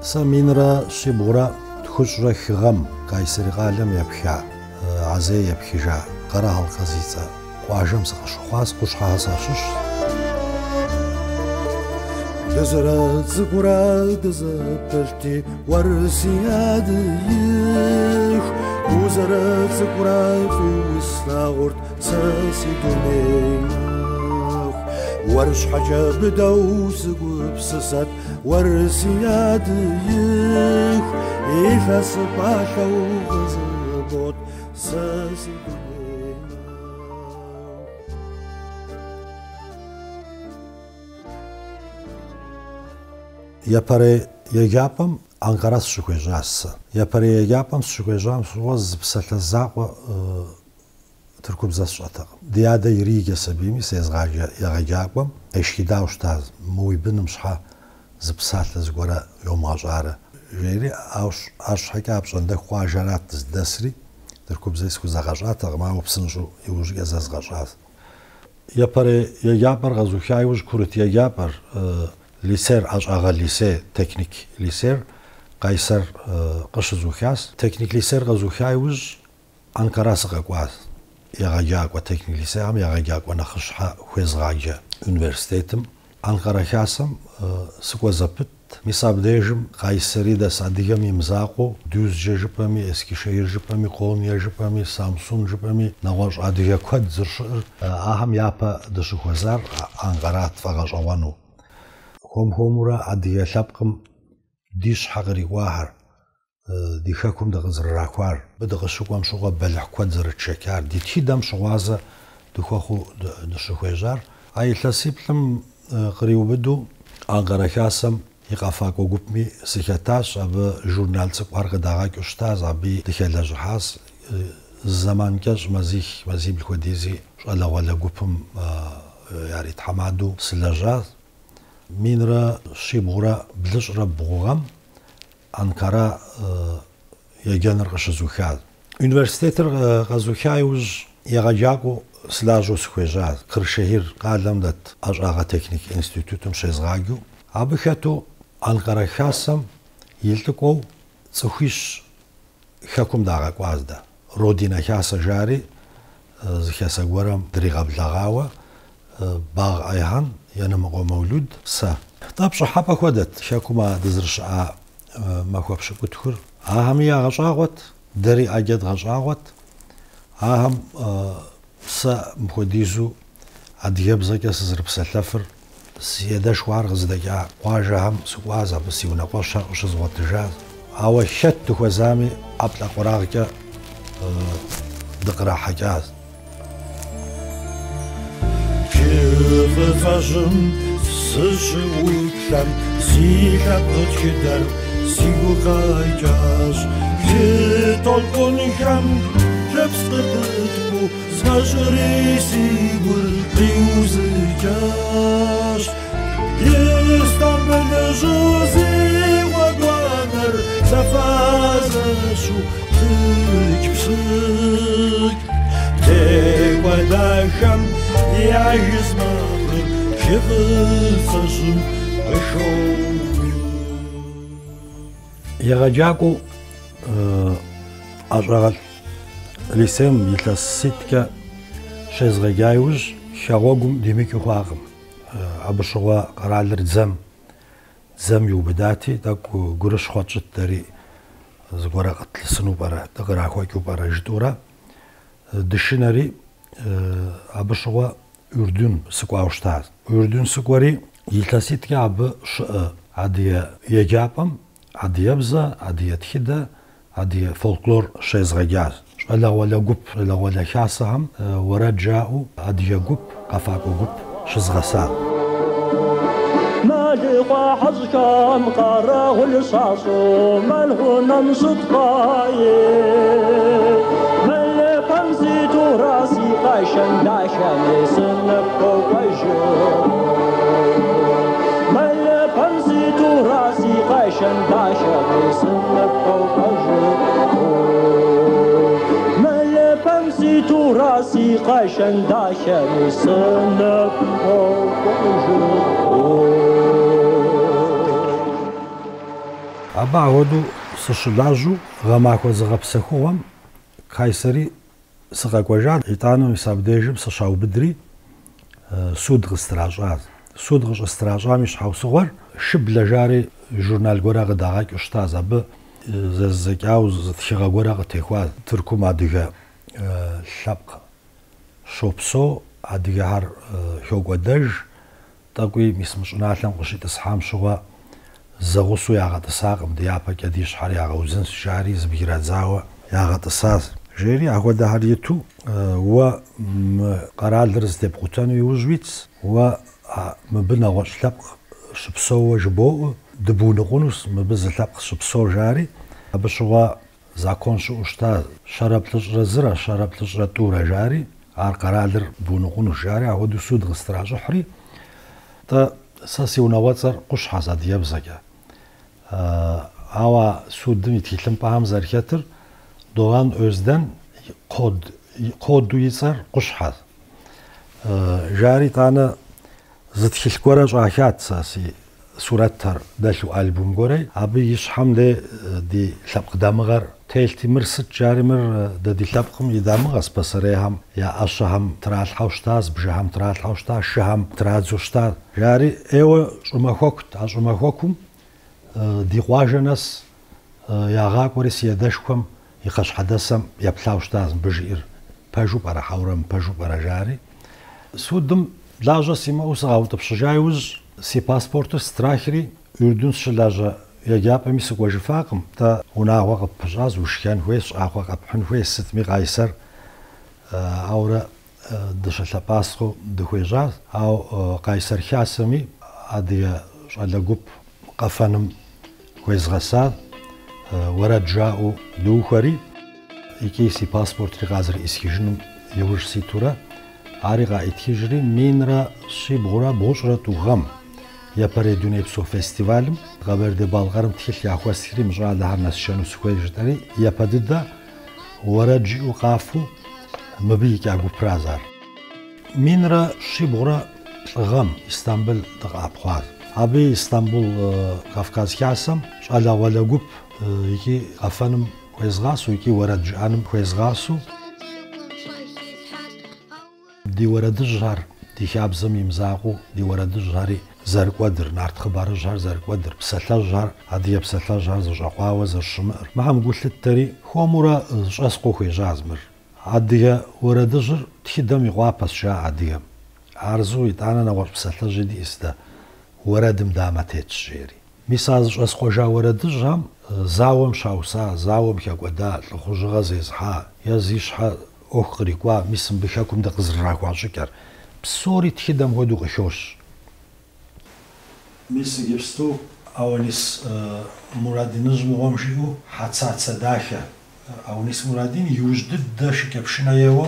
Саминра шибура тхушра хигам кайсери галам япха азе япхижа карахал казица қуажам сақшухас қушхасашуш дезра цукура дезапешти варсияд их узара цукура фустагурт сасидуней ورش حجاب دوس قبسسات ورسياد يخ إفاس باشا وغزبوت ساسي ياباري يجابم أنقراس شوكيجاس ياباري يجابم شوكيجام شوز بسالتزاق تركب زاشطة ديادة يريجا سبيمي سيزغاجا يغاجاقوم اشكيدا وشتاز موي بنمشحا زبسات زغورا يوم عجارة جيري اش حكا بشنده خواجرات تزدسري تركب زيسكو زغاجات ما وبسنجو يوجي زغاجات يابر يابر غزوخاي وج كورت يابر ليسير اغا ليسي تكنيك ليسير قيصر قش زوخاس تكنيك ليسير غزوخاي وج انقراس غاقواز يغاجاقوا تكنيك ليسيام يغاجاقوا نخشحا خويزغاجا universitetim Ankara xasam sıkwa zapıt misab dejim Kayseri de sadigam imzaqo Düzce jipami Eskişehir jipami Konya jipami Samsun jipami nagoj adiga kod zırşır aham yapa dışıkhozar Ankara tfagajawanu homura adiga lapqım diş hagri wahar ديخاكم دغز الراكوار بدغ الشقوام شقوة بلح كواد زر التشكار دي تيدام شقوازة دخوخو دشخويجار أي تلاسيبلم قريو بدو أنقرا كاسم يقافاكو قبمي سيكاتاش أبا جورنال تسقوار غداغاك أشتاز أبي دخيلا جحاس الزمان كاش مزيب الكوديزي شغالا ولا قبم ياري تحمادو سلاجات مينرا شيبغورا بلش ربغوغام Ankara yaganır qışızukhad. Üniversitetir qazukhayuj yagajago slajo skhwejaz. Kırşehir qalamdat ajaga teknik institutum şezgagyu. Abıxatu Ankara khasam yiltiko tsukhish khakum daga qazda. Rodina khasa jari zkhasa gwaram drigablagawa باغ ayhan yanamqo mawlud sa. Tabsha hapa khodat khakuma dizrsha ما خوابش بتخور هم يا غشاوت دري أجد غشاوت هم سا مخديزو أدياب زكاة سزرب سلفر سيدا شوار غزدجا واجه هم سوازا بسيونا قشر وشزوات جاز أو شت خوزامي أبلا قراغجا دقرا حجاز كيف فاجم سجوتلم سيلا بتكدر Сигукайчаш, ты только не хам, жепстыпытку, зажри сигур, ты узычаш. Естам бележу зивагуанер, зафазашу, тык-псык. Ты квадахам, я измахр, кивысашым, вышел. يغاجاكو أشغل لسم يتلسيتك شزغاجايوج شغوغم ديميكو خواغم عبشغوا قرالر زم يوبداتي تاكو قرش خواتشت داري زغورا قتل سنو برا تقرا خوكو برا جدورا دشنري عبشغوا أردن سكواوشتاز أردن سكوري يتلسيتك عب عادية يجابم عديابزا عدية تخدا عدية فولكلور شيزغاجاز شغلا ولا قب لا ولا خاصهم ورجعوا عدية قب قفاكو قب شزغسال مالقا حزكام قراه الصاصو مالهنا مصدقاي مالقا نزيدو راسي قاشن داشن سنبقو قجو راسي قاشن داشا سنبقو قجو ملا بمسي تو راسي قاشن داشا سنبقو قجو أبا عودو سشلاجو غماكو زغبسخوهم كايسري سقاكوجات إيطانو يسابديجم سشاو بدري سودغ استراجات سودغ استراجات مش حاو صغر شبل جاري جورنال غوراغ داغاك أستاذ أب زكاو زتشيغا غوراغ تيخوا تركو ماديغا شابق شوبسو أديغا هار هوغودج تاقوي مش نعلم قشيت أصحام شوا زغوسو ياغا تساقم ديابا كديش حار ياغا وزنس شعري زبيرا زاوة ياغا تساز جيري أخوة ده هاريتو و قرال درز تبقوتانو يوزويتس و مبنا غوش لبق شبسو جبو دبو نغونوس مبز لبق شبسو جاري أبشوا زاكون شو أشتا شرب تجرى زرا شرب تجرى تورا جاري عار قرال در بو نغونوس جاري أخوة دو سود غستراج حري تا ساسي ونواتر قش حزاد يبزاكا أوا سودم يتكلم بهم زركتر doğan özden kod duyisar quşhaz jari tane zıtkil goraj ahat sasi surattar dalu album goray abi yishhamde di labqdamgar teltimir sit jarimir da di labqum yidamgas pasareham ya asham tral hawshtaz bjaham tral hawshtaz shaham trazushtaz jari evo shumahokum di qajanas yaga qoris yadashkum يقش حدثم يبلاوش تازم بجير باجو برا حورم باجو برا جاري سودم لاجا سيما وسغاو تبشجايوز سي باسبورت ستراخري ürdün şlaja yagap mi sugoj faqm ta una waqt pjaz ushkan hues aqaq phin hues sitmi qaysar awra dshla pasxo de huejaz aw qaysar khasmi adiya shalagup qafanum hues ghasad ورد جاءوا دوخري إكيسي باسبورت غازر إسكيجنم يوش سيتورا عارقا إتكيجري مينرا شي بغرا بوشرا توغم يا بريدوني بسو فيستيفالم غابر دي بالغرم تخيل ياخوا سيري مجرى لها ناس شانو سكوي جداري يا بددا ورد جيو قافو مبيك ياقو برازار مينرا شي بغرا غم إستانبول دقا بخواز أبي إستانبول قفقاز كاسم شالا ولا قوب يكي أفنم كويس غاسو يكي ورد جانم كويس غاسو دي ورد الجهر دي خابزم يمزاقو دي ورد الجهري زرق ودر نارت خبار الجهر زرق ودر بسلا الجهر هادي بسلا الجهر زجاقوا وزر الشمر ما هم قلت التري هو مرا جاسقو خوي جازمر عادي ورد الجهر تخدم يغوابس شا عادي عرزو يتانا نوار بسلا جدي استا وردم دامتت جيري ميساز اسقوجا ورد الجهر زاوم شاوسا زاوم كاقودا لخوجغا زيزحا يزيشحا أخريكوا ميسم بخاكم دا قزراكوا شكر بسوري تخدم هدو غشوش ميس جبستو أوليس مرادين نجمو غمشيو حتسات سداخة أوليس مرادين يوجدد دا شكبشنا يوو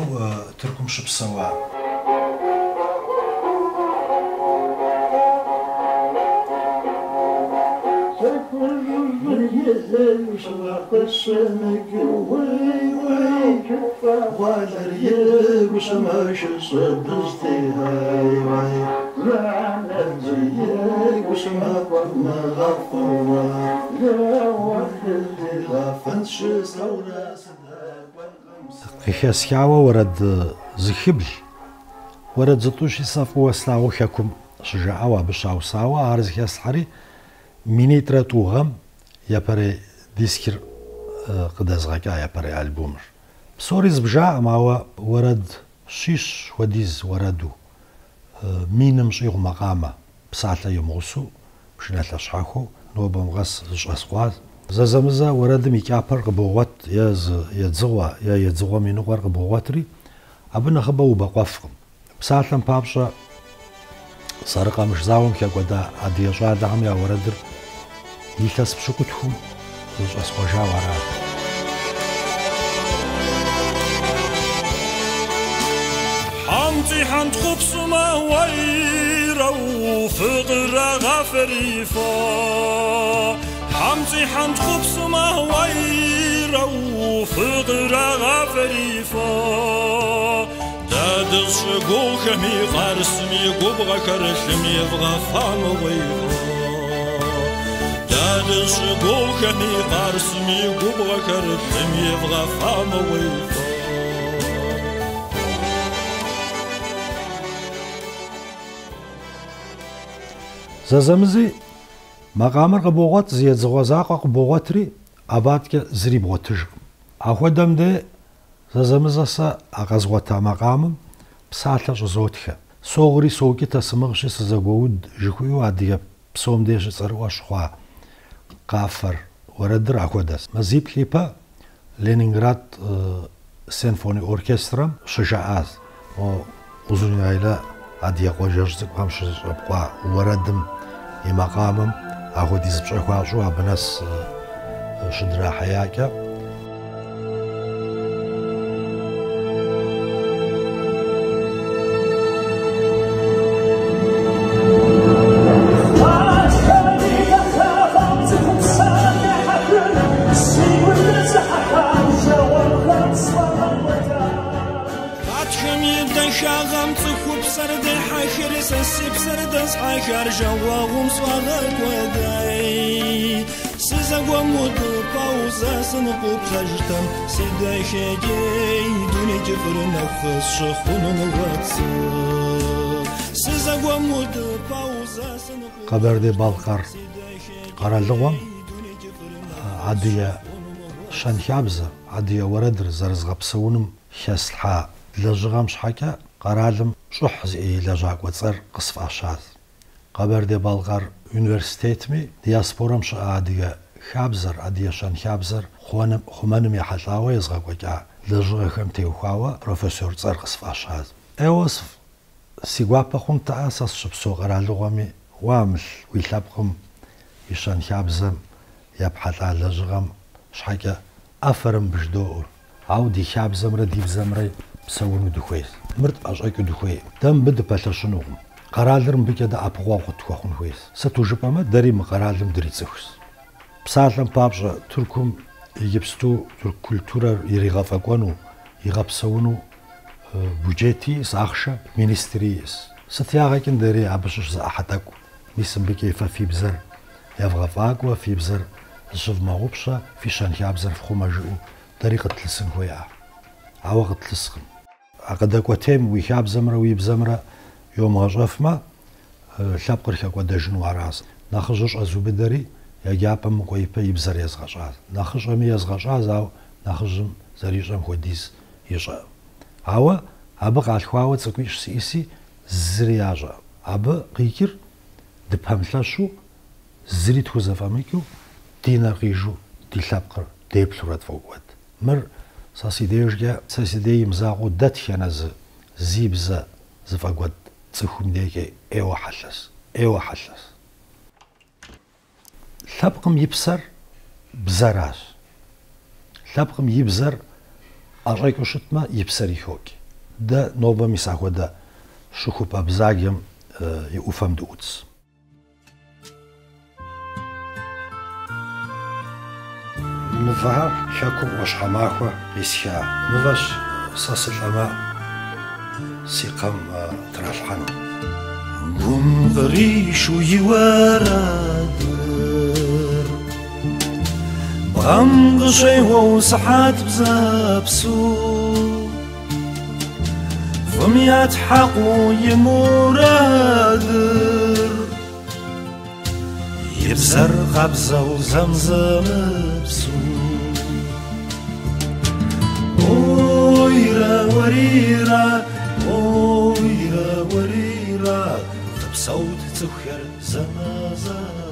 تركم شبسوا خياسكاوا ورد زخبل ورد زطوشي صفو سلاو حكم شجاعوا بشاوساوا عرض خياسحري مينيترا توغم يا بري ديسكر قدازغاكا يا بري ألبومر بسوريز بجاء ما ورد شيش وديز وردو مينمش يغ مقامة بساعة يمغسو بشنا تلاشحاكو نوبا مغس جاسقواز زازمزا ورد ميكابر قبوغات يا يتزغوا مينو غار قبوغاتري أبنا خباو بقوافقم بساعة بابشا سارقا مش زاوم كاقودا عدي جادهم يا وردر يلتس بشكوتهم جاسقوا وراد حمتي حمد خبصما ويرو فقر غفريفا حمتي حمد خبصما ويرو فقر غفريفا دادش قوخمي غرسمي قبغا كرشمي بغفام ويفا دادش گوخمی قرسمی گوبا کردم یفغا فام ویفا زازمزي مقامر قبوغات زياد زغوزاق قبوغاتري أبادك زري بغوتج أخودم ده زازمزاسا أغازغوتا مقامم بسالة جزوتك صغري سوكي تسمغشي سزاقود جكويو عديا بسوم ديش سرواش خوا قافر وردر أخوداس مزيب ليبا لينينغراد سيمفوني أوركسترا شجاعات وزوني عيلة عديا قوجرزك بامش بقوا وردم يمقامم أخودي زبشاكوا شو أبناس شدرا حياكا شاغم تخوب سرد حاخر سسيب سرد حاخر جواهم صغر وداي سزغوا مود باوزا سنقوب خجتم سيدا شاجي دوني جفر نفس شخون مغاتس سزغوا مود باوزا سنقوب قبردي بالقر قرالغوام عادية شانشابزة عادية وردر زرزغ بسونم شاسلحا لجغام شحكا قرالم شح زي لجاك وتصر قصف أشاز قبردي بالغر يونيفرسيتمي دياسبورم شا عادية خابزر عادية شان خابزر خمانم يحلاوة يزغاك وكا لجغاكم تيوخاوة بروفيسور تصر قصف أشاز ايوصف سيقوابا خون تأساس شبسو قرالغوامي وامل ويلابقم يشان خابزم يبحث لجغام شحكا أفرم بجدور عودي خابزم رديف زمري سوونو دخويس مرت أشايك دخوي دم بد بلاشنوهم قرالرم بكذا أبغوا خطوة خويس ستوجبما داري مقرالم دريتسوس بسالم بابجا تركم يجبستو ترك كولتورا يريغافاقوانو يغابسونو بوجيتي ساخشا مينستريس ستياغاكن داري عبشوش زاحتاكو ميسم بكيفا في بزر يفغافاقوا في بزر الشف مغوبشا في شانشا بزر فخوماجو طريقة تلسن خويا عوقت تلسخن عقدك وتيم ويخاب زمرة ويبزمرة يوم غجفما شابقر شاكوا دجنو عراس ناخجوش أزوبداري يجابا مقويبا يبزر يزغجاز ناخجم يزغجاز أو ناخجم زريجم خوديز يشا عوا عبق عالخواوة تسكويش سيسي زرياجا عبا قيكر دبهمتلاشو زري تخوزفاميكو دينا قيجو دي شابقر ديبلورات فوقوات مر ساسيديجا ساسيدي مزاقو دات ينز زيبزا زفاقوات تسخوم ديكي ايوا حلس لابقم يبسر بزراش لابقم يبزر أرايكو شتما يبسر يخوكي دا نوبا ميساقو دا شخوبا بزاقيم يوفم دوتس نفعر شاكو واش حماكو يسيا نفاش ساسل أما سيقام ترالحانو قم غريشو يوارادر بغم غشي وسحات بزابسو فميات حقو يمورادر يبزر غبزة وزمزم بسو ويرا وريرا ويرا وريرا بصوت تخير زمازا